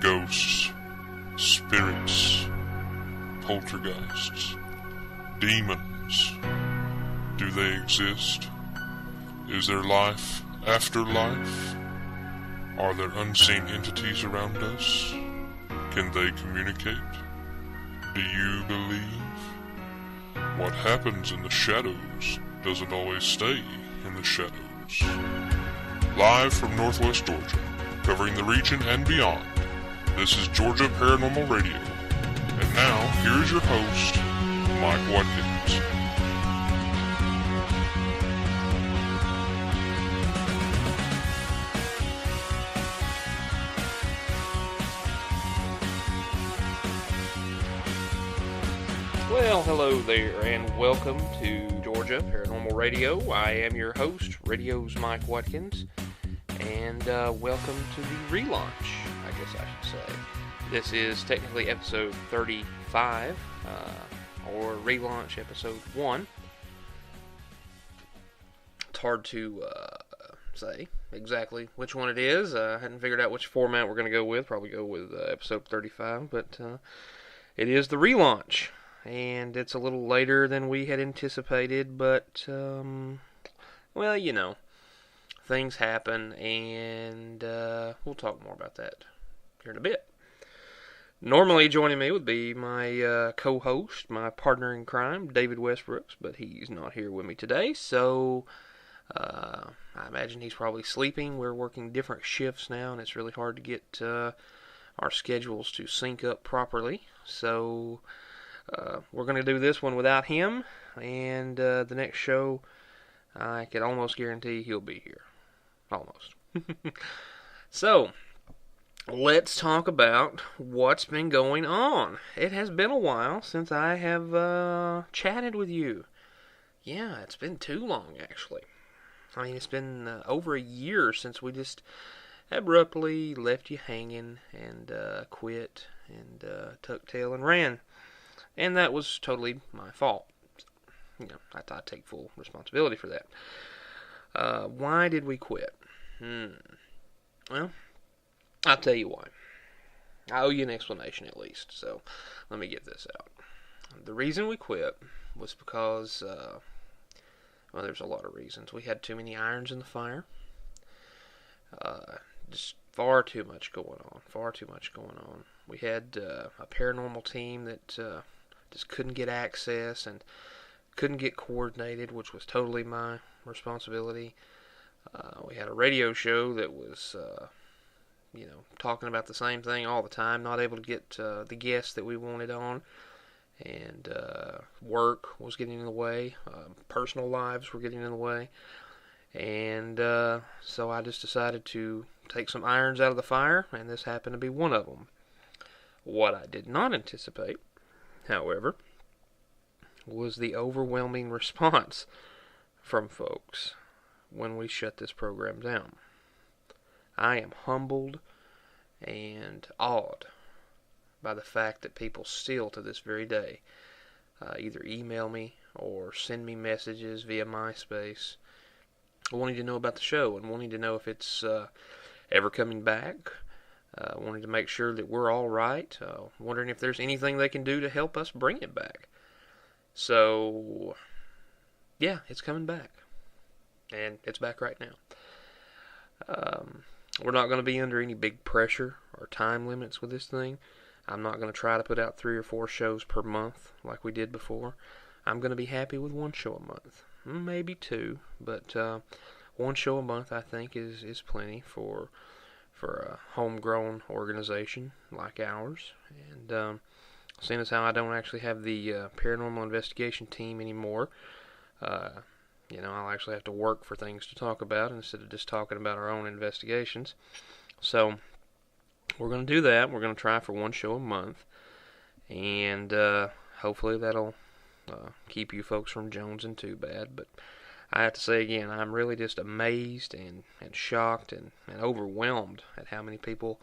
Ghosts, spirits, poltergeists, demons. Do they exist? Is there life after life? Are there unseen entities around us? Can they communicate? Do you believe? What happens in the shadows doesn't always stay in the shadows. Live from Northwest Georgia, covering the region and beyond, this is Georgia Paranormal Radio. And now, here's your host, Mike Watkins. Well, hello there, and welcome to Georgia Paranormal Radio. I am your host, Radio's Mike Watkins, and welcome to the relaunch, I guess I should say. This is technically episode 35, or relaunch episode 1. It's hard to say exactly which one it is. I hadn't figured out which format we're going to go with. Probably go with episode 35, but it is the relaunch. And it's a little later than we had anticipated, but, well, you know, things happen, and we'll talk more about that here in a bit. Normally joining me would be my co-host, my partner in crime, David Westbrooks, but he's not here with me today, so I imagine he's probably sleeping. We're working different shifts now, and it's really hard to get our schedules to sync up properly, so we're going to do this one without him, and the next show, I can almost guarantee he'll be here. Almost. So, let's talk about what's been going on. It has been a while since I have chatted with you. Yeah, it's been too long, actually. I mean, it's been over a year since we just abruptly left you hanging and quit and tucked tail and ran. And that was totally my fault. You know, I take full responsibility for that. Why did we quit? Well, I'll tell you why. I owe you an explanation at least, so let me get this out. The reason we quit was because, well, there's a lot of reasons. We had too many irons in the fire. Just far too much going on. We had a paranormal team that just couldn't get access and couldn't get coordinated, which was totally my responsibility. We had a radio show that was, talking about the same thing all the time, not able to get the guests that we wanted on, and work was getting in the way, personal lives were getting in the way, and so I just decided to take some irons out of the fire, and this happened to be one of them. What I did not anticipate, however, was the overwhelming response from folks when we shut this program down. I am humbled and awed by the fact that people still, to this very day, either email me or send me messages via MySpace wanting to know about the show and wanting to know if it's ever coming back. Wanting to make sure that we're all right. Wondering if there's anything they can do to help us bring it back. So, yeah, it's coming back. And it's back right now. We're not going to be under any big pressure or time limits with this thing. I'm not going to try to put out 3 or 4 shows per month like we did before. I'm going to be happy with 1 show a month. Maybe 2, but 1 show a month I think is plenty for a homegrown organization like ours. And seeing as how I don't actually have the paranormal investigation team anymore, I'll actually have to work for things to talk about instead of just talking about our own investigations. So we're going to do that. We're going to try for 1 show a month, and hopefully that'll keep you folks from jonesing too bad. But I have to say again, I'm really just amazed and shocked and overwhelmed at how many people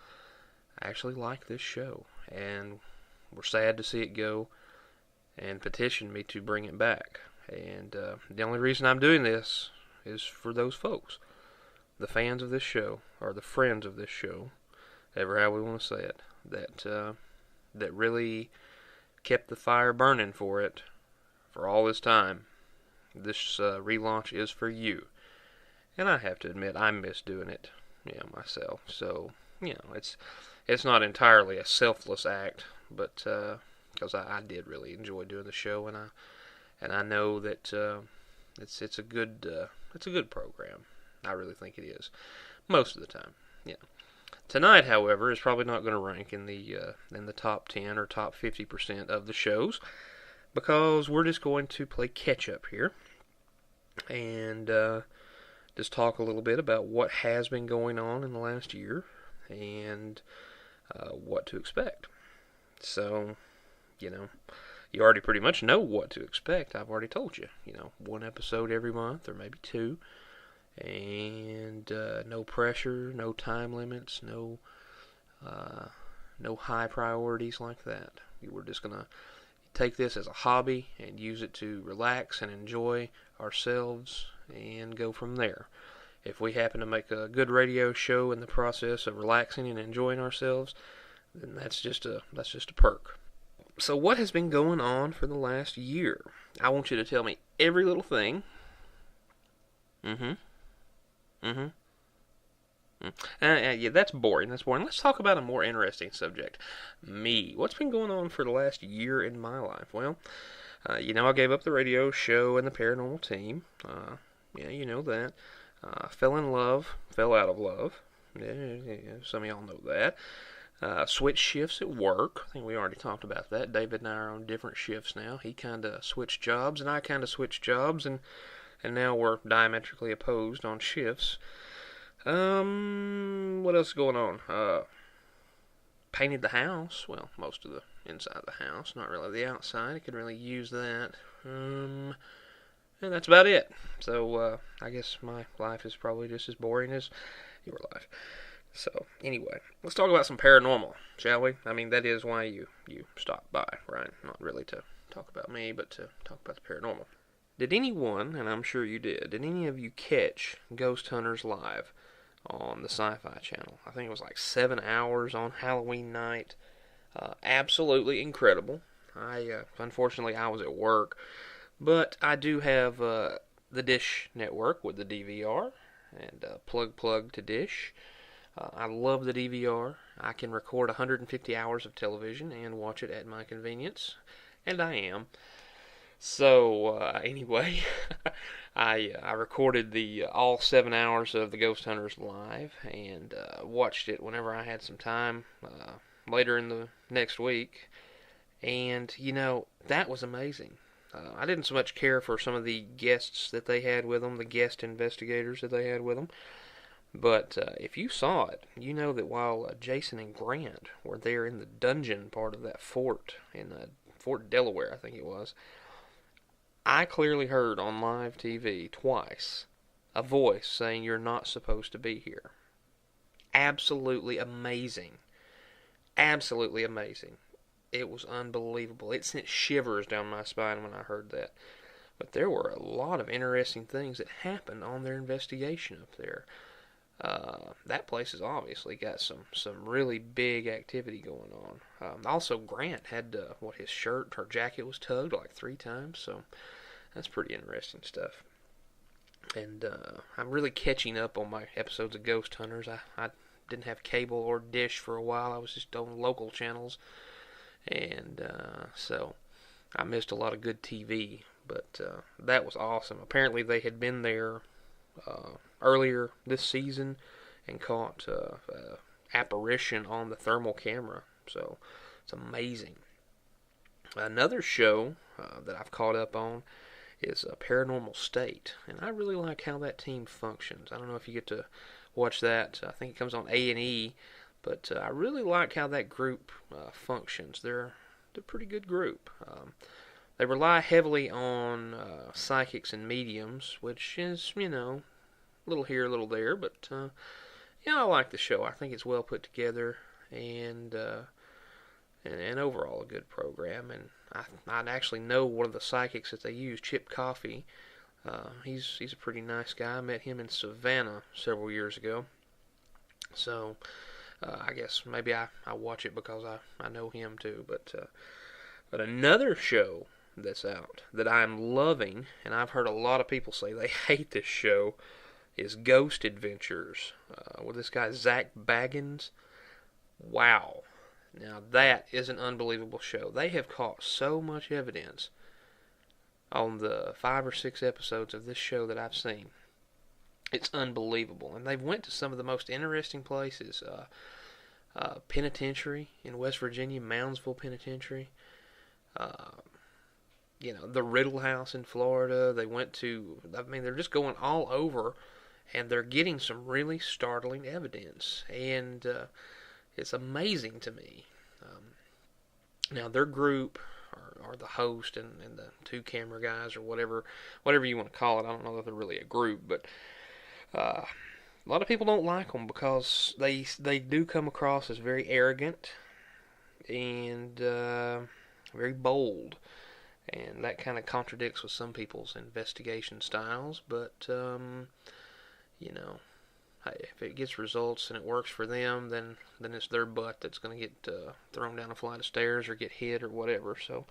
actually like this show. And we're sad to see it go and petition me to bring it back. And the only reason I'm doing this is for those folks. The fans of this show, or the friends of this show, ever how we want to say it, that really kept the fire burning for it for all this time. This relaunch is for you. And I have to admit, I miss doing it, myself. So, it's not entirely a selfless act, but because I did really enjoy doing the show, and I know that it's a good program. I really think it is most of the time. Yeah. Tonight, however, is probably not going to rank in the top 10 or top 50% of the shows, because we're just going to play catch up here and just talk a little bit about what has been going on in the last year and what to expect. So, you already pretty much know what to expect. I've already told you, one episode every month or maybe two, and no pressure, no time limits, no high priorities like that. We're just gonna take this as a hobby and use it to relax and enjoy ourselves and go from there. If we happen to make a good radio show in the process of relaxing and enjoying ourselves, then that's just a perk. So what has been going on for the last year? I want you to tell me every little thing. Yeah, that's boring. Let's talk about a more interesting subject. Me. What's been going on for the last year in my life? Well, I gave up the radio show and the paranormal team. Yeah, you know that. Fell out of love. Yeah, some of y'all know that. Switched shifts at work. I think we already talked about that. David and I are on different shifts now. He kind of switched jobs, and I kind of switched jobs, and now we're diametrically opposed on shifts. What else is going on? Painted the house. Well, most of the inside of the house, not really the outside. I could really use that. And that's about it. So, I guess my life is probably just as boring as your life. So, anyway, let's talk about some paranormal, shall we? I mean, that is why you stopped by, right? Not really to talk about me, but to talk about the paranormal. Did anyone, and I'm sure you did any of you catch Ghost Hunters Live on the Sci-Fi Channel? I think it was like 7 hours on Halloween night. Absolutely incredible. Unfortunately, I was at work, but I do have the Dish Network with the DVR, and plug to Dish. I love the DVR. I can record 150 hours of television and watch it at my convenience, and I am. So, anyway, I recorded all 7 hours of the Ghost Hunters Live and watched it whenever I had some time later in the next week. And, that was amazing. I didn't so much care for some of the guests that they had with them, the guest investigators that they had with them. But if you saw it, you know that while Jason and Grant were there in the dungeon part of that fort, in Fort Delaware, I think it was, I clearly heard on live TV twice a voice saying, "You're not supposed to be here." Absolutely amazing. Absolutely amazing. It was unbelievable. It sent shivers down my spine when I heard that. But there were a lot of interesting things that happened on their investigation up there. That place has obviously got some really big activity going on. Also, Grant had his shirt or jacket was tugged like 3 times, so that's pretty interesting stuff. And I'm really catching up on my episodes of Ghost Hunters. I didn't have cable or Dish for a while. I was just on local channels, and so I missed a lot of good TV. But that was awesome. Apparently, they had been there earlier this season and caught apparition on the thermal camera. So it's amazing. Another show that I've caught up on is Paranormal State, and I really like how that team functions. I don't know if you get to watch that. I think it comes on A&E, but I really like how that group functions. They're a pretty good group. They rely heavily on psychics and mediums, which is, a little here, a little there, but I like the show. I think it's well put together, and overall a good program. And I actually know one of the psychics that they use, Chip Coffey. He's a pretty nice guy. I met him in Savannah several years ago. So I guess maybe I watch it because I know him too. But another show that's out that I'm loving, and I've heard a lot of people say they hate this show, is Ghost Adventures with this guy Zach Baggins. Wow. Now that is an unbelievable show. They have caught so much evidence on the 5 or 6 episodes of this show that I've seen. It's unbelievable. And they've went to some of the most interesting places. Penitentiary in West Virginia, Moundsville Penitentiary. The Riddle House in Florida. They went to, they're just going all over, and they're getting some really startling evidence. And it's amazing to me. Now, their group, or the host and the 2 camera guys, or whatever you want to call it, I don't know if they're really a group, but a lot of people don't like them because they do come across as very arrogant and very bold. And that kind of contradicts with some people's investigation styles, but, if it gets results and it works for them, then it's their butt that's going to get thrown down a flight of stairs or get hit or whatever. So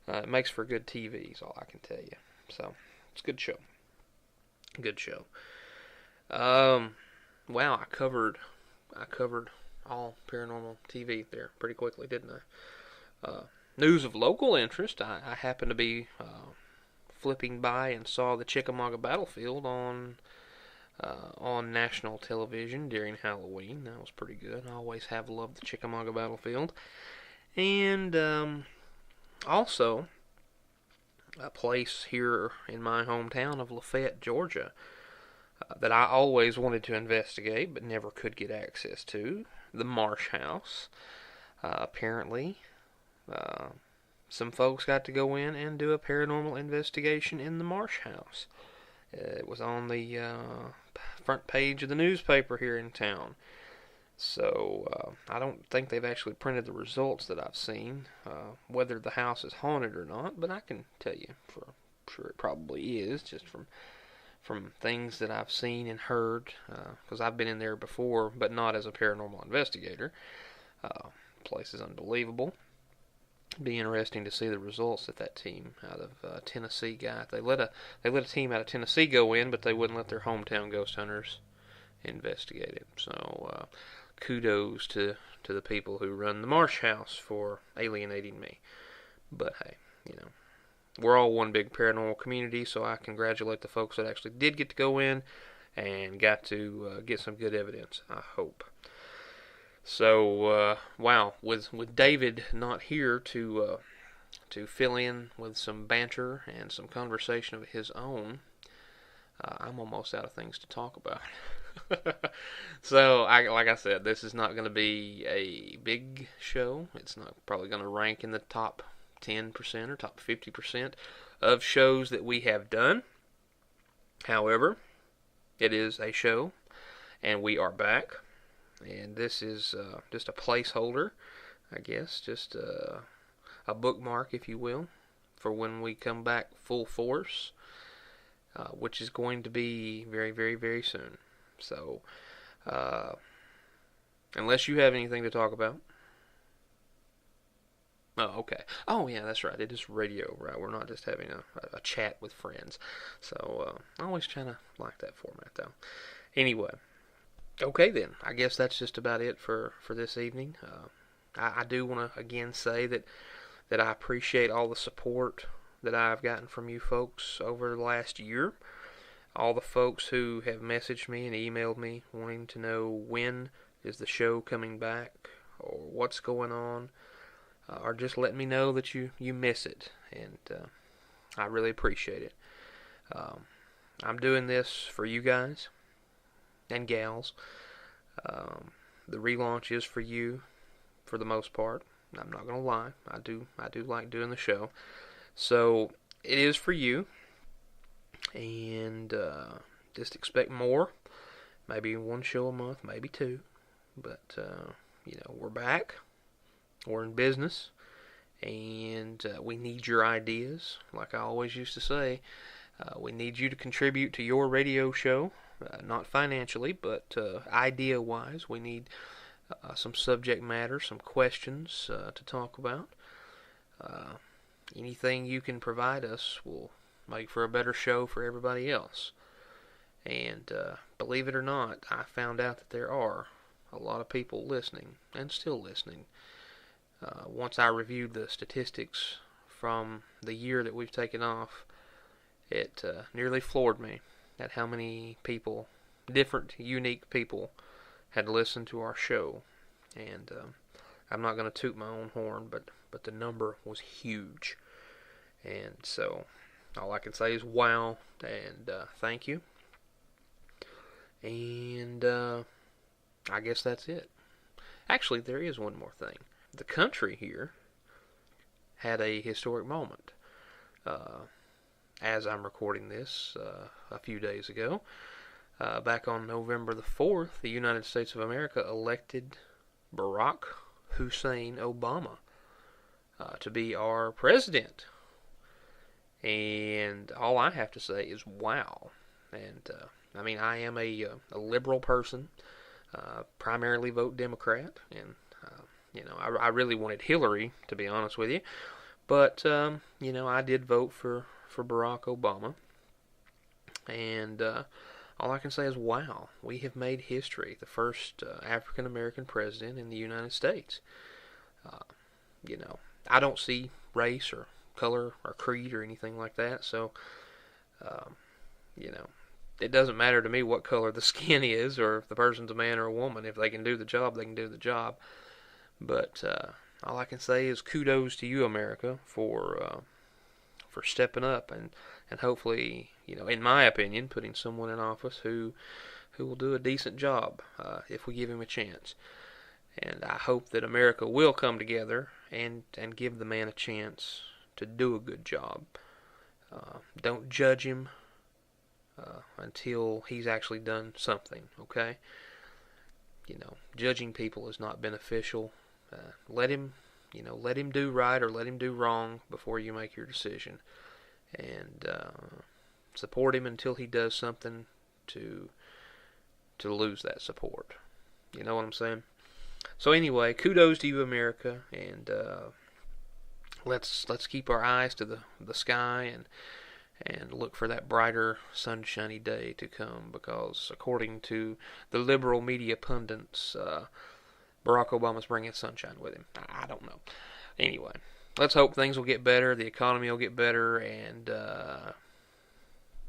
it makes for good TV is all I can tell you. So it's a good show. Good show. Wow, I covered all paranormal TV there pretty quickly, didn't I? News of local interest. I happened to be flipping by and saw the Chickamauga battlefield on national television during Halloween. That was pretty good. I always have loved the Chickamauga battlefield. And also, a place here in my hometown of Lafayette, Georgia, that I always wanted to investigate but never could get access to. The Marsh House. Apparently, some folks got to go in and do a paranormal investigation in the Marsh House. It was on the front page of the newspaper here in town. So I don't think they've actually printed the results that I've seen, whether the house is haunted or not, but I can tell you for sure it probably is, just from things that I've seen and heard, because I've been in there before, but not as a paranormal investigator. Place is unbelievable. Be interesting to see the results that team out of Tennessee got. They let a team out of Tennessee go in, but they wouldn't let their hometown ghost hunters investigate it. So kudos to the people who run the Marsh House for alienating me. But hey, we're all one big paranormal community, so I congratulate the folks that actually did get to go in and got to get some good evidence, I hope. So, wow, with David not here to fill in with some banter and some conversation of his own, I'm almost out of things to talk about. So, like I said, this is not going to be a big show. It's not probably going to rank in the top 10% or top 50% of shows that we have done. However, it is a show, and we are back. And this is just a placeholder, I guess, just a bookmark, if you will, for when we come back full force, which is going to be very, very, very soon. So, unless you have anything to talk about. Oh, okay. Oh, yeah, that's right. It is radio, right? We're not just having a chat with friends. So, I always kind of like that format, though. Anyway. Okay, then. I guess that's just about it for this evening. I do want to, again, say that I appreciate all the support that I've gotten from you folks over the last year. All the folks who have messaged me and emailed me wanting to know when is the show coming back or what's going on, or just letting me know that you miss it. And I really appreciate it. I'm doing this for you guys and gals. The relaunch is for you, for the most part. I'm not gonna lie. I do like doing the show, so it is for you. And just expect more. Maybe one show a month, maybe 2. But we're back. We're in business, and we need your ideas. Like I always used to say, we need you to contribute to your radio show. Not financially, but idea-wise, we need some subject matter, some questions to talk about. Uh, Anything you can provide us will make for a better show for everybody else. And believe it or not, I found out that there are a lot of people listening and still listening. Once I reviewed the statistics from the year that we've taken off, it nearly floored me at how many people, different, unique people, had listened to our show. And I'm not going to toot my own horn, but the number was huge. And so all I can say is wow, and thank you. And I guess that's it. Actually, there is one more thing. The country here had a historic moment. As I'm recording this a few days ago, back on November the 4th, the United States of America elected Barack Hussein Obama to be our president. And all I have to say is wow. And I mean, I am a liberal person, primarily vote Democrat, and I really wanted Hillary, to be honest with you, but I did vote for Barack Obama, and all I can say is wow, we have made history, the first African American president in the United States. I don't see race or color or creed or anything like that, so it doesn't matter to me what color the skin is, or if the person's a man or a woman. If they can do the job, they can do the job. But all I can say is kudos to you, America, for stepping up and hopefully, in my opinion, putting someone in office who will do a decent job if we give him a chance. And I hope that America will come together and give the man a chance to do a good job. Don't judge him until he's actually done something, okay? Judging people is not beneficial. Let him do right or let him do wrong before you make your decision. And support him until he does something to lose that support. You know what I'm saying? So anyway, kudos to you, America, and let's keep our eyes to the sky and look for that brighter, sunshiny day to come, because according to the liberal media pundits, Barack Obama's bringing sunshine with him. I don't know. Anyway, let's hope things will get better, the economy will get better, and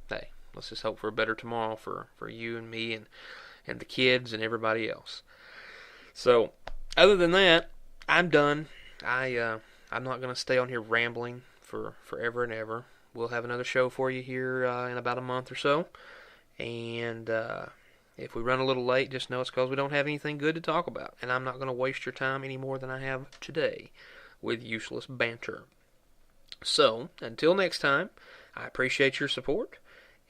hey, let's just hope for a better tomorrow for you and me and the kids and everybody else. So, other than that, I'm done. I'm not going to stay on here rambling for forever and ever. We'll have another show for you here in about a month or so. And if we run a little late, just know it's because we don't have anything good to talk about. And I'm not going to waste your time any more than I have today with useless banter. So, until next time, I appreciate your support.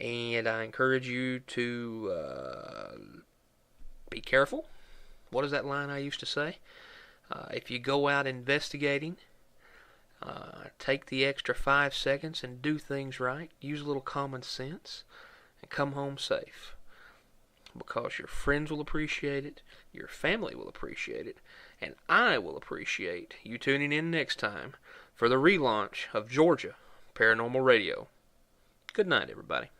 And I encourage you to be careful. What is that line I used to say? If you go out investigating, take the extra 5 seconds and do things right. Use a little common sense and come home safe. Because your friends will appreciate it, your family will appreciate it, and I will appreciate you tuning in next time for the relaunch of Georgia Paranormal Radio. Good night, everybody.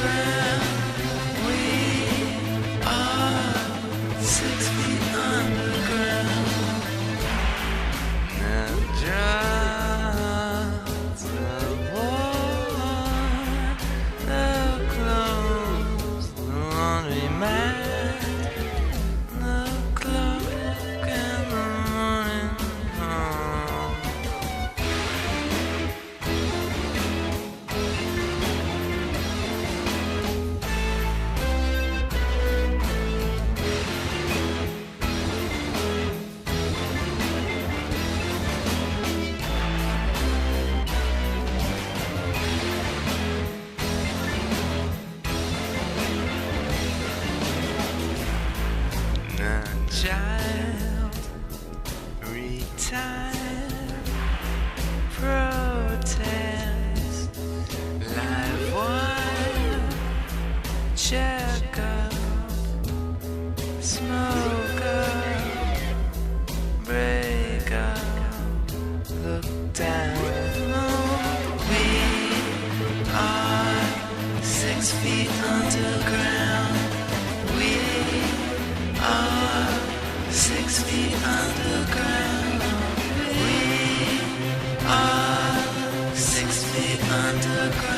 underground. We are 6 feet underground. Now drugs are worn, the clothes, the laundromat, the clock and the morning home. The child retired, protest, live wire, check up, smoke up, break up, look down. We are 6 feet underground. We are 6 feet underground. We are 6 feet underground.